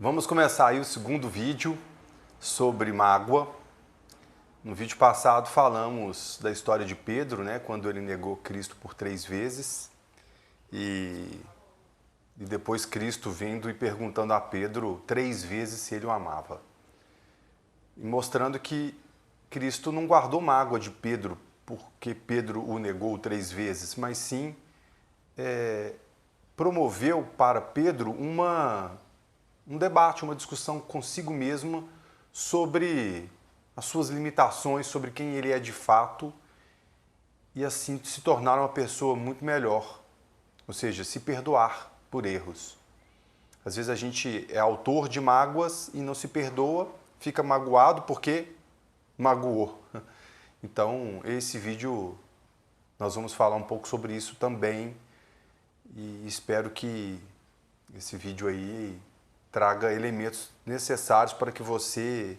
Vamos começar aí o segundo vídeo sobre mágoa. No vídeo passado falamos da história de Pedro, né, quando ele negou Cristo por 3 vezes e depois Cristo vindo e perguntando a Pedro 3 vezes se ele o amava. E mostrando que Cristo não guardou mágoa de Pedro porque Pedro o negou 3 vezes, mas sim promoveu para Pedro um debate, uma discussão consigo mesmo sobre as suas limitações, sobre quem ele é de fato e assim se tornar uma pessoa muito melhor, ou seja, se perdoar por erros. Às vezes a gente é autor de mágoas e não se perdoa, fica magoado porque magoou. Então, esse vídeo nós vamos falar um pouco sobre isso também e espero que esse vídeo aí traga elementos necessários para que você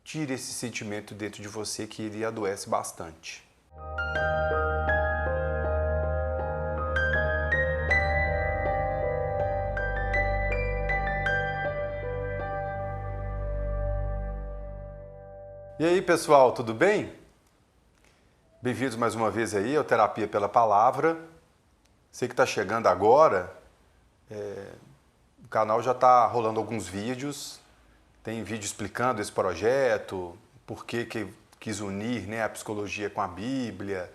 tire esse sentimento dentro de você que ele adoece bastante. E aí, pessoal, tudo bem? Bem-vindos mais uma vez aí ao Terapia pela Palavra. Você que está chegando agora, o canal já está rolando alguns vídeos. Tem vídeo explicando esse projeto, por que quis unir, né, a psicologia com a Bíblia,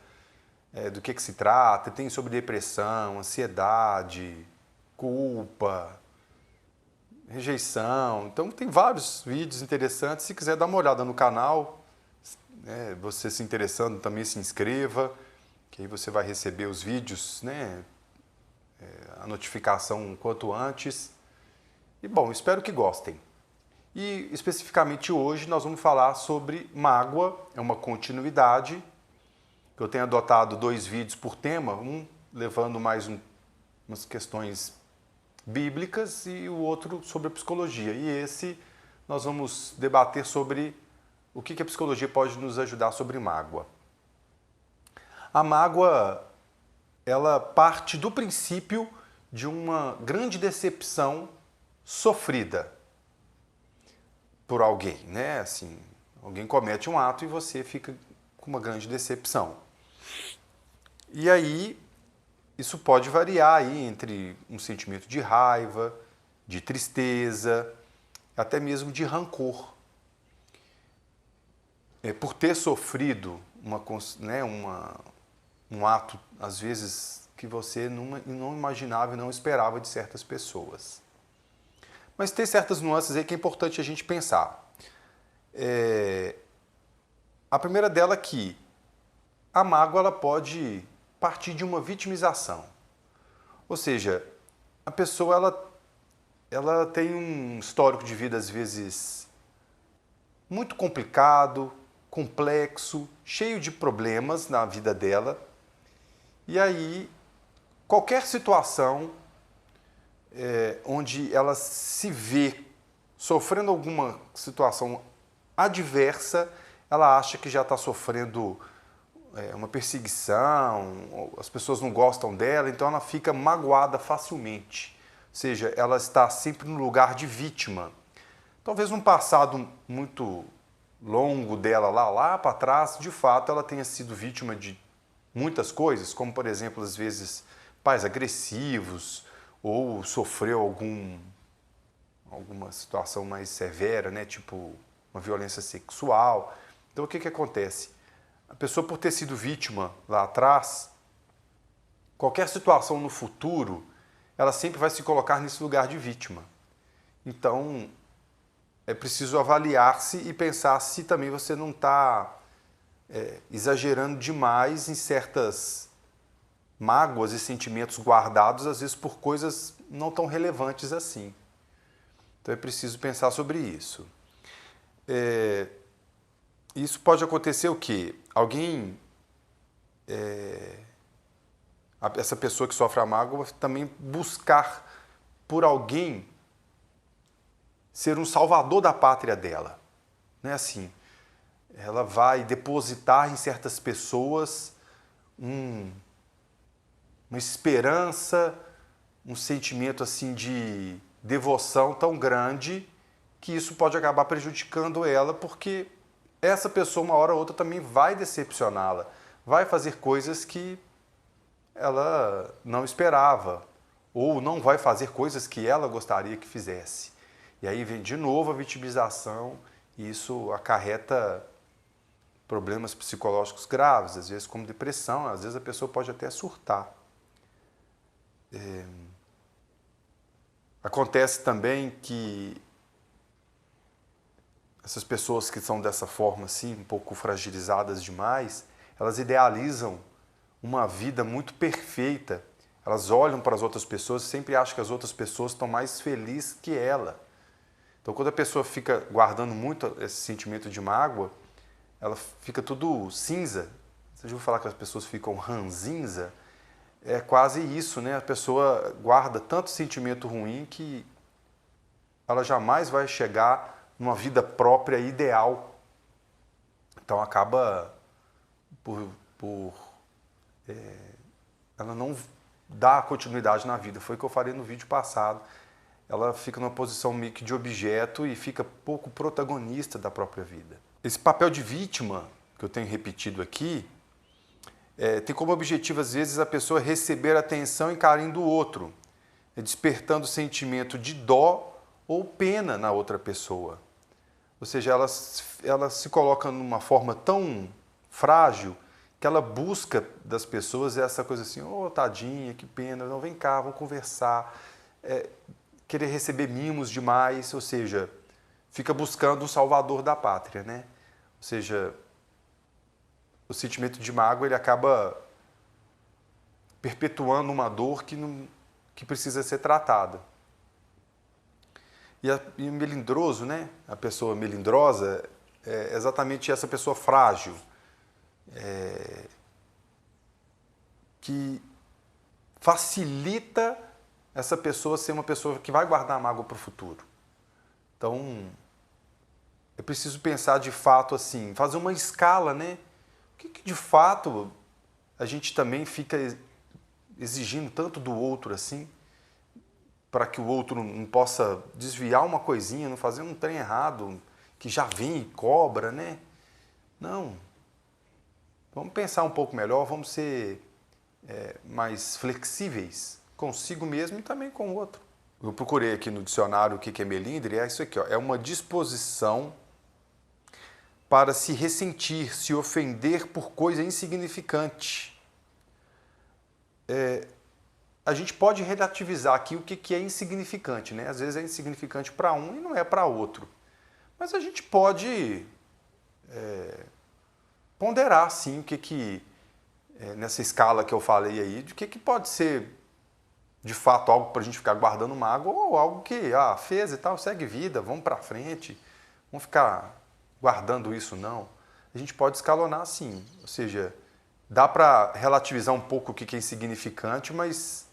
do que se trata. Tem sobre depressão, ansiedade, culpa, rejeição. Então tem vários vídeos interessantes. Se quiser dar uma olhada no canal, você se interessando também se inscreva, que aí você vai receber os vídeos, né, a notificação quanto antes. E bom, espero que gostem. E especificamente hoje nós vamos falar sobre mágoa, é uma continuidade. Eu tenho adotado 2 vídeos por tema, um levando mais umas questões bíblicas e o outro sobre a psicologia. E esse nós vamos debater sobre o que a psicologia pode nos ajudar sobre mágoa. A mágoa, ela parte do princípio de uma grande decepção sofrida por alguém, né? Assim, alguém comete um ato e você fica com uma grande decepção. E aí, isso pode variar aí entre um sentimento de raiva, de tristeza, até mesmo de rancor. Por ter sofrido um ato, às vezes, que você não imaginava e não esperava de certas pessoas. Mas tem certas nuances aí que é importante a gente pensar. A primeira dela é que a mágoa ela pode partir de uma vitimização. Ou seja, a pessoa ela tem um histórico de vida, às vezes, muito complicado, complexo, cheio de problemas na vida dela. E aí, qualquer situação onde ela se vê sofrendo alguma situação adversa, ela acha que já está sofrendo uma perseguição, as pessoas não gostam dela, então ela fica magoada facilmente. Ou seja, ela está sempre no lugar de vítima. Talvez num passado muito longo dela lá para trás, de fato ela tenha sido vítima de muitas coisas, como por exemplo, às vezes, pais agressivos, ou sofreu alguma situação mais severa, né, tipo uma violência sexual. Então o que acontece? A pessoa, por ter sido vítima lá atrás, qualquer situação no futuro, ela sempre vai se colocar nesse lugar de vítima. Então, é preciso avaliar-se e pensar se também você não está exagerando demais em certas mágoas e sentimentos guardados, às vezes por coisas não tão relevantes assim. Então é preciso pensar sobre isso. Isso pode acontecer o quê? Alguém, essa pessoa que sofre a mágoa, também buscar por alguém ser um salvador da pátria dela. Não é assim? Ela vai depositar em certas pessoas uma esperança, um sentimento assim de devoção tão grande que isso pode acabar prejudicando ela, porque essa pessoa, uma hora ou outra, também vai decepcioná-la, vai fazer coisas que ela não esperava, ou não vai fazer coisas que ela gostaria que fizesse. E aí vem de novo a vitimização, e isso acarreta problemas psicológicos graves, às vezes como depressão, às vezes a pessoa pode até surtar. Acontece também que essas pessoas que são dessa forma assim, um pouco fragilizadas demais, elas idealizam uma vida muito perfeita. Elas olham para as outras pessoas e sempre acham que as outras pessoas estão mais felizes que ela. Então, quando a pessoa fica guardando muito esse sentimento de mágoa, ela fica tudo cinza. Você já ouviu falar que as pessoas ficam ranzinza? É quase isso, né? A pessoa guarda tanto sentimento ruim que ela jamais vai chegar numa vida própria ideal. Então acaba ela não dá continuidade na vida. Foi o que eu falei no vídeo passado. Ela fica numa posição meio que de objeto e fica pouco protagonista da própria vida. Esse papel de vítima, que eu tenho repetido aqui, tem como objetivo, às vezes, a pessoa receber atenção e carinho do outro, despertando o sentimento de dó ou pena na outra pessoa. Ou seja, ela se coloca numa forma tão frágil que ela busca das pessoas essa coisa assim, oh, tadinha, que pena, não, vem cá, vamos conversar, querer receber mimos demais, ou seja, fica buscando o salvador da pátria, né? Ou seja, o sentimento de mágoa ele acaba perpetuando uma dor que precisa ser tratada. E o melindroso, né? A pessoa melindrosa é exatamente essa pessoa frágil, que facilita essa pessoa ser uma pessoa que vai guardar a mágoa para o futuro. Então, é preciso pensar de fato assim, fazer uma escala, né? O que de fato a gente também fica exigindo tanto do outro assim, para que o outro não possa desviar uma coisinha, não fazer um trem errado, que já vem e cobra, né? Não. Vamos pensar um pouco melhor, vamos ser mais flexíveis consigo mesmo e também com o outro. Eu procurei aqui no dicionário o que é melindre, é isso aqui, ó, é uma disposição para se ressentir, se ofender por coisa insignificante. A gente pode relativizar aqui o que é insignificante, né? Às vezes é insignificante para um e não é para outro. Mas a gente pode ponderar, sim, nessa escala que eu falei aí, de que pode ser, de fato, algo para a gente ficar guardando mágoa ou algo que, fez e tal, segue vida, vamos para frente, vamos ficar guardando isso, não. A gente pode escalonar, sim, ou seja, dá para relativizar um pouco o que é insignificante, mas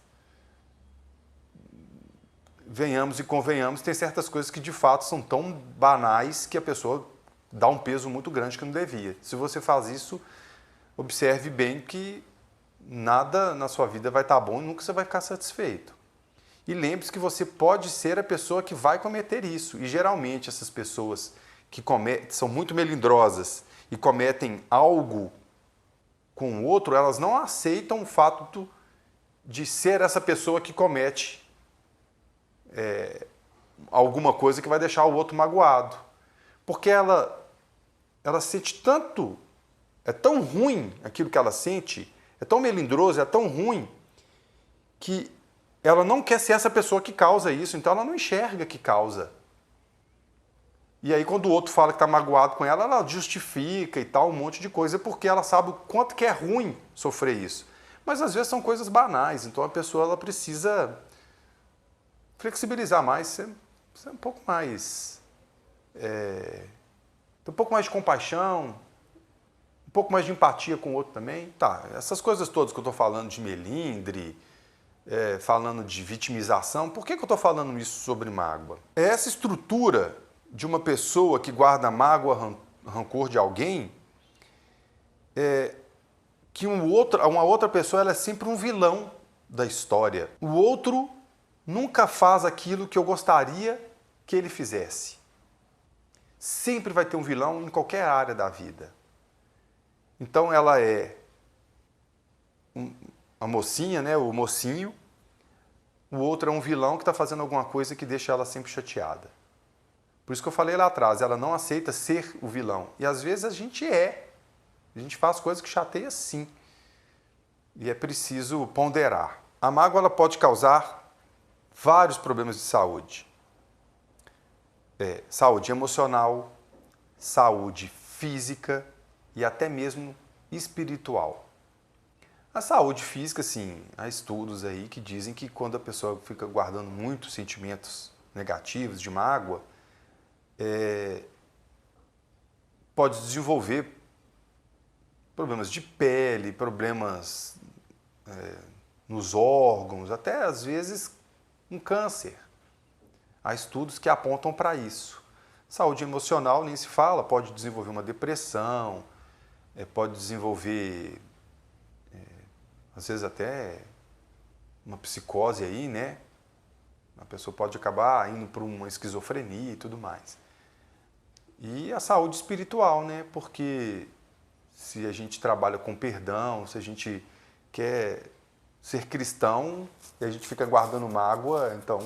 venhamos e convenhamos, tem certas coisas que de fato são tão banais que a pessoa dá um peso muito grande que não devia. Se você faz isso, observe bem que nada na sua vida vai estar bom e nunca você vai ficar satisfeito. E lembre-se que você pode ser a pessoa que vai cometer isso. E geralmente essas pessoas que são muito melindrosas e cometem algo com o outro, elas não aceitam o fato de ser essa pessoa que comete alguma coisa que vai deixar o outro magoado. Porque ela sente tanto, é tão ruim aquilo que ela sente, é tão melindroso, é tão ruim, que ela não quer ser essa pessoa que causa isso, então ela não enxerga que causa. E aí quando o outro fala que está magoado com ela justifica e tal, um monte de coisa, porque ela sabe o quanto que é ruim sofrer isso. Mas às vezes são coisas banais, então a pessoa ela precisa flexibilizar mais, ser um pouco mais... ter um pouco mais de compaixão, um pouco mais de empatia com o outro também. Tá, essas coisas todas que eu estou falando de melindre, falando de vitimização, por que eu estou falando isso sobre mágoa? É essa estrutura de uma pessoa que guarda mágoa, rancor de alguém, que uma outra pessoa ela é sempre um vilão da história. O outro nunca faz aquilo que eu gostaria que ele fizesse. Sempre vai ter um vilão em qualquer área da vida. Então ela é a mocinha, né, o mocinho, o outro é um vilão que está fazendo alguma coisa que deixa ela sempre chateada. Por isso que eu falei lá atrás, ela não aceita ser o vilão. E às vezes a gente é. A gente faz coisas que chateia sim. E é preciso ponderar. A mágoa ela pode causar vários problemas de saúde. Saúde emocional, saúde física e até mesmo espiritual. A saúde física, sim, há estudos aí que dizem que quando a pessoa fica guardando muitos sentimentos negativos, de mágoa, pode desenvolver problemas de pele, problemas nos órgãos, até às vezes um câncer. Há estudos que apontam para isso. Saúde emocional nem se fala, pode desenvolver uma depressão, pode desenvolver, às vezes até uma psicose aí, né? A pessoa pode acabar indo para uma esquizofrenia e tudo mais. E a saúde espiritual, né? Porque se a gente trabalha com perdão, se a gente quer ser cristão e a gente fica guardando mágoa, então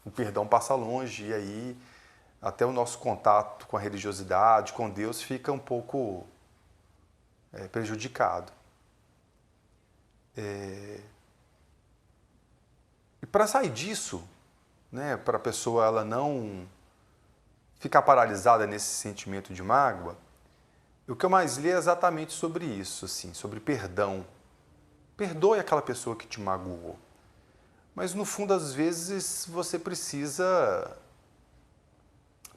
o perdão passa longe e aí até o nosso contato com a religiosidade, com Deus, fica um pouco prejudicado. E para sair disso, né, para a pessoa ela não ficar paralisada nesse sentimento de mágoa, o que eu mais li é exatamente sobre isso, assim, sobre perdão. Perdoe aquela pessoa que te magoou. Mas no fundo, às vezes, você precisa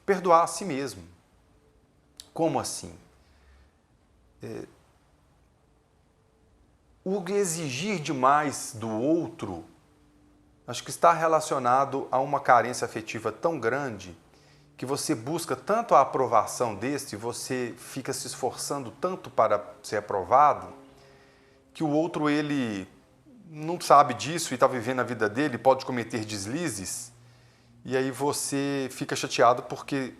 perdoar a si mesmo. Como assim? O exigir demais do outro, acho que está relacionado a uma carência afetiva tão grande que você busca tanto a aprovação deste, você fica se esforçando tanto para ser aprovado, que o outro ele não sabe disso e está vivendo a vida dele, pode cometer deslizes, e aí você fica chateado porque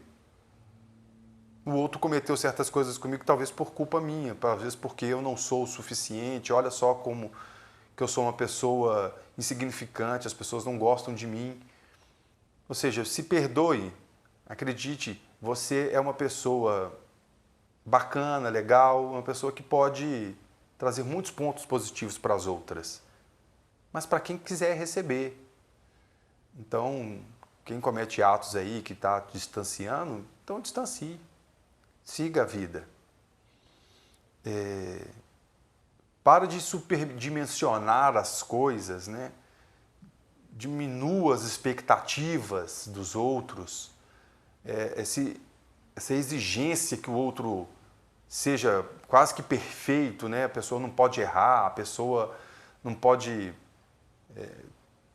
o outro cometeu certas coisas comigo, talvez por culpa minha, talvez porque eu não sou o suficiente, olha só como que eu sou uma pessoa insignificante, as pessoas não gostam de mim. Ou seja, se perdoe, acredite, você é uma pessoa bacana, legal, uma pessoa que pode trazer muitos pontos positivos para as outras, mas para quem quiser receber. Então, quem comete atos aí que está distanciando, então distancie. Siga a vida. Para de superdimensionar as coisas, né? Diminua as expectativas dos outros. Essa exigência que o outro seja quase que perfeito, né? A pessoa não pode errar, a pessoa não pode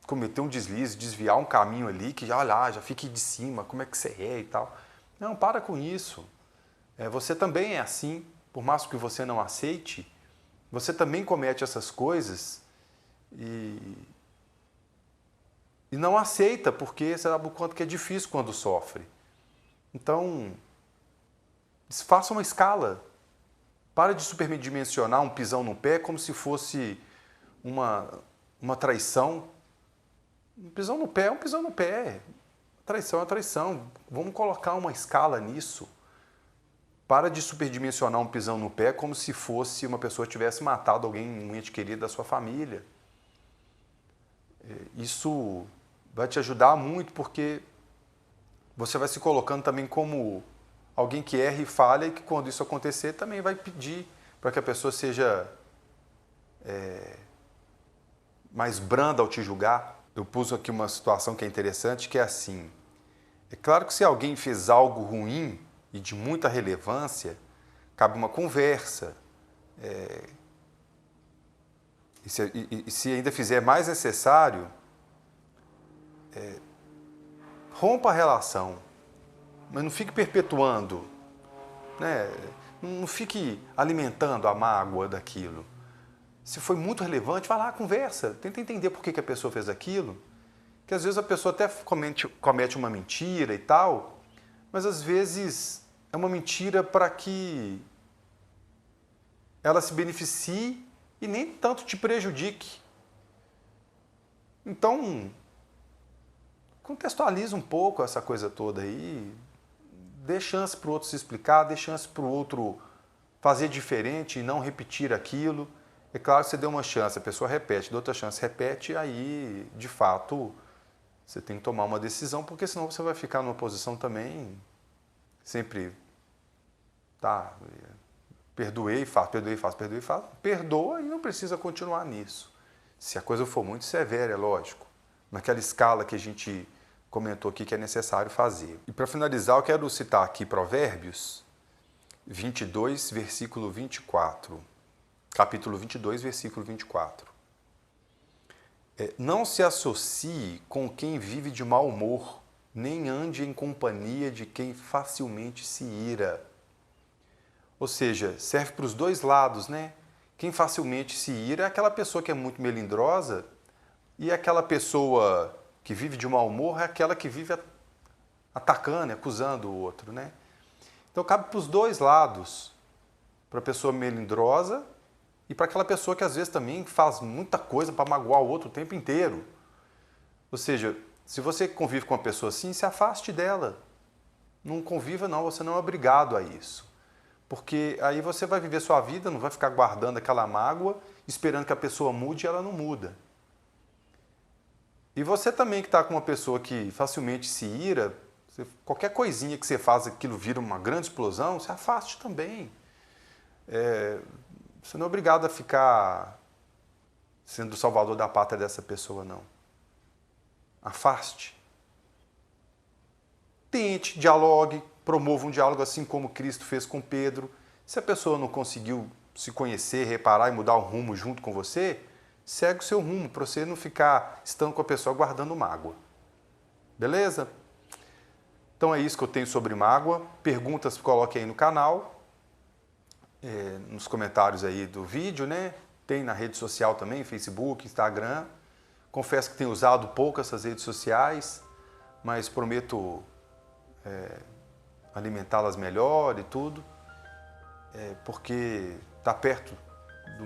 cometer um deslize, desviar um caminho ali, que olha lá, já fique de cima, como é que você é e tal. Não, para com isso. Você também é assim, por mais que você não aceite, você também comete essas coisas e não aceita, porque você sabe o quanto que é difícil quando sofre. Então, faça uma escala. Para de superdimensionar um pisão no pé como se fosse uma traição. Um pisão no pé é um pisão no pé. Traição é traição. Vamos colocar uma escala nisso. Para de superdimensionar um pisão no pé como se fosse uma pessoa que tivesse matado alguém, um ente querido da sua família. Isso vai te ajudar muito, porque você vai se colocando também como alguém que erra e falha, e que quando isso acontecer também vai pedir para que a pessoa seja mais branda ao te julgar. Eu pus aqui uma situação que é interessante, que é assim. É claro que se alguém fez algo ruim e de muita relevância, cabe uma conversa. E se ainda fizer mais necessário, rompa a relação, mas não fique perpetuando, né? Não fique alimentando a mágoa daquilo. Se foi muito relevante, vai lá, conversa, tenta entender por que a pessoa fez aquilo que às vezes a pessoa até comete uma mentira e tal, mas às vezes é uma mentira para que ela se beneficie e nem tanto te prejudique. Então, contextualiza um pouco essa coisa toda aí, dê chance para o outro se explicar, dê chance para o outro fazer diferente e não repetir aquilo. É claro que você deu uma chance, a pessoa repete, dá outra chance, repete, aí, de fato, você tem que tomar uma decisão, porque senão você vai ficar numa posição também sempre, tá, perdoei, faço, perdoei, faço, perdoei, faço, perdoa e não precisa continuar nisso. Se a coisa for muito severa, é lógico, naquela escala que a gente comentou aqui que é necessário fazer. E para finalizar, eu quero citar aqui Provérbios 22, versículo 24. Capítulo 22, versículo 24. Não se associe com quem vive de mau humor, nem ande em companhia de quem facilmente se ira. Ou seja, serve para os dois lados, né? Quem facilmente se ira é aquela pessoa que é muito melindrosa e aquela pessoa que vive de mau humor é aquela que vive atacando, acusando o outro, né? Então cabe para os dois lados, para a pessoa melindrosa e para aquela pessoa que às vezes também faz muita coisa para magoar o outro o tempo inteiro. Ou seja, se você convive com uma pessoa assim, se afaste dela. Não conviva não, você não é obrigado a isso. Porque aí você vai viver sua vida, não vai ficar guardando aquela mágoa, esperando que a pessoa mude e ela não muda. E você também que está com uma pessoa que facilmente se ira, qualquer coisinha que você faz, aquilo vira uma grande explosão, se afaste também. Você não é obrigado a ficar sendo o salvador da pátria dessa pessoa, não. Afaste. Tente, dialogue, promova um diálogo assim como Cristo fez com Pedro. Se a pessoa não conseguiu se conhecer, reparar e mudar o rumo junto com você, segue o seu rumo, para você não ficar estando com a pessoa guardando mágoa. Beleza? Então é isso que eu tenho sobre mágoa. Perguntas coloque aí no canal, nos comentários aí do vídeo, né? Tem na rede social também, Facebook, Instagram. Confesso que tenho usado pouco essas redes sociais, mas prometo alimentá-las melhor e tudo, porque está perto do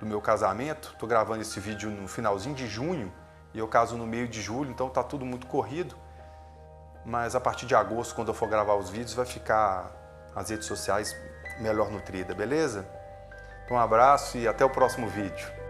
meu casamento. Estou gravando esse vídeo no finalzinho de junho e eu caso no meio de julho, então está tudo muito corrido. Mas a partir de agosto, quando eu for gravar os vídeos, vai ficar as redes sociais melhor nutridas, beleza? Então um abraço e até o próximo vídeo.